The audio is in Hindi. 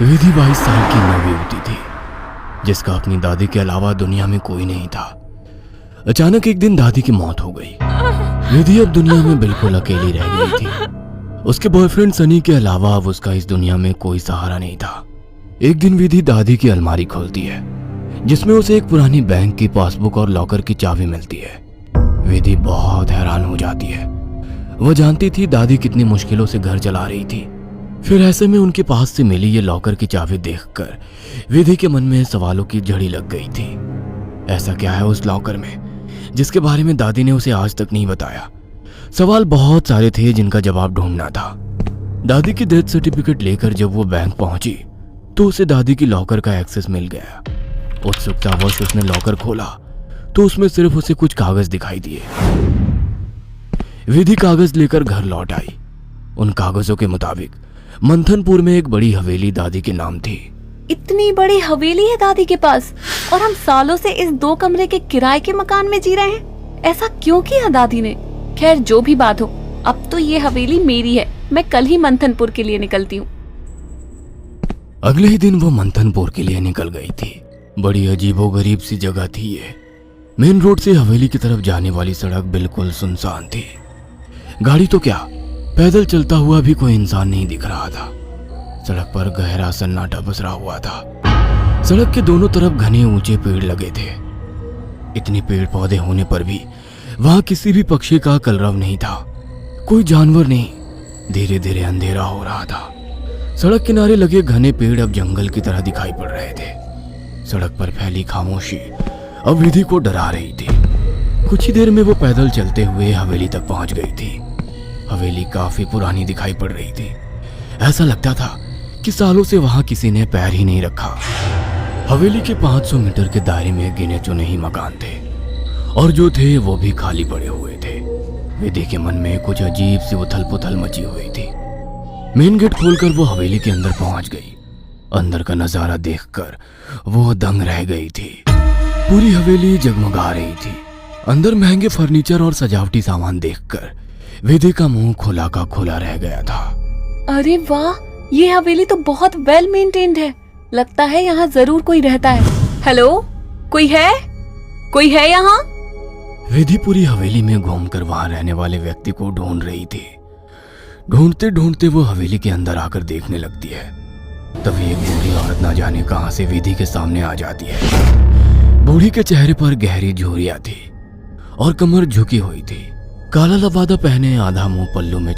विधि 22 साल की नवयुवती थी जिसका अपनी दादी के अलावा दुनिया में कोई नहीं था। अचानक एक दिन दादी की मौत हो गई। विधि अब दुनिया में बिल्कुल अकेली रह गई थी। उसके बॉयफ्रेंड सनी के अलावा अब उसका इस दुनिया में कोई सहारा नहीं था। एक दिन विधि दादी की अलमारी खोलती है जिसमें उसे एक पुरानी बैंक की पासबुक और लॉकर की चाबी मिलती है। विधि बहुत हैरान हो जाती है। वह जानती थी दादी कितनी मुश्किलों से घर चला रही थी। फिर ऐसे में उनके पास से मिली ये लॉकर की चाबी देखकर विधि के मन में सवालों की झड़ी लग गई थी। ऐसा क्या है उस लॉकर में जिसके बारे में दादी ने उसे आज तक नहीं बताया। सवाल बहुत सारे थे जिनका जवाब ढूंढना था। दादी की डेथ सर्टिफिकेट लेकर जब वो बैंक पहुंची तो उसे दादी की लॉकर का एक्सेस मिल गया। उत्सुकतावश उसने लॉकर खोला तो उसमें सिर्फ उसे कुछ कागज दिखाई दिए। विधि कागज लेकर घर लौट आई। उन कागजों के मुताबिक मंथनपुर में एक बड़ी हवेली दादी के नाम थी। इतनी बड़ी हवेली है दादी के पास और हम सालों से इस 2 कमरे के किराए के मकान में जी रहे हैं। ऐसा क्यों किया दादी ने? खैर जो भी बात हो, अब तो ये हवेली मेरी है। मैं कल ही मंथनपुर के लिए निकलती हूँ। अगले ही दिन वो मंथनपुर के लिए निकल गई थी। बड़ी अजीबोगरीब सी जगह थी ये। मेन रोड से हवेली की तरफ जाने वाली सड़क बिल्कुल सुनसान थी। गाड़ी तो क्या, पैदल चलता हुआ भी कोई इंसान नहीं दिख रहा था। सड़क पर गहरा सन्नाटा पसरा हुआ था। सड़क के दोनों तरफ घने ऊंचे पेड़ लगे थे। इतने पेड़ पौधे होने पर भी वहां किसी भी पक्षी का कलरव नहीं था। कोई जानवर नहीं। धीरे धीरे अंधेरा हो रहा था। सड़क किनारे लगे घने पेड़ अब जंगल की तरह दिखाई पड़ रहे थे। सड़क पर फैली खामोशी अब विधि को डरा रही थी। कुछ ही देर में वो पैदल चलते हुए हवेली तक पहुंच गई थी। हवेली काफी पुरानी दिखाई पड़ रही थी। ऐसा लगता था कि सालों से वहां किसी ने पैर ही नहीं रखा। हवेली के 500 मीटर के दायरे में गिने चुने ही मकान थे और जो थे वो भी खाली पड़े हुए थे। विधि के मन में कुछ अजीब सी उथल पुथल मची हुई थी। मेन गेट खोलकर वो हवेली के अंदर पहुंच गई। अंदर का नजारा देखकर वो दंग रह गई थी। पूरी हवेली जगमगा रही थी। अंदर महंगे फर्नीचर और सजावटी सामान देखकर विधि का मुंह खुला का खुला रह गया था। अरे वाह, ये हवेली तो बहुत वेल मेंटेन्ड है। लगता है यहाँ जरूर कोई रहता है। हेलो, कोई है? कोई है यहाँ? विधि पूरी हवेली में घूमकर वहां रहने वाले व्यक्ति को ढूंढ रही थी। ढूंढते ढूंढते वो हवेली के अंदर आकर देखने लगती है। तभी एक बूढ़ी औरत ना जाने कहां से विधि के सामने आ जाती है। बूढ़ी के चेहरे पर गहरी झुर्रियां थी और कमर झुकी हुई थी। काला लबादा पहने आधा मुंह पल्लू में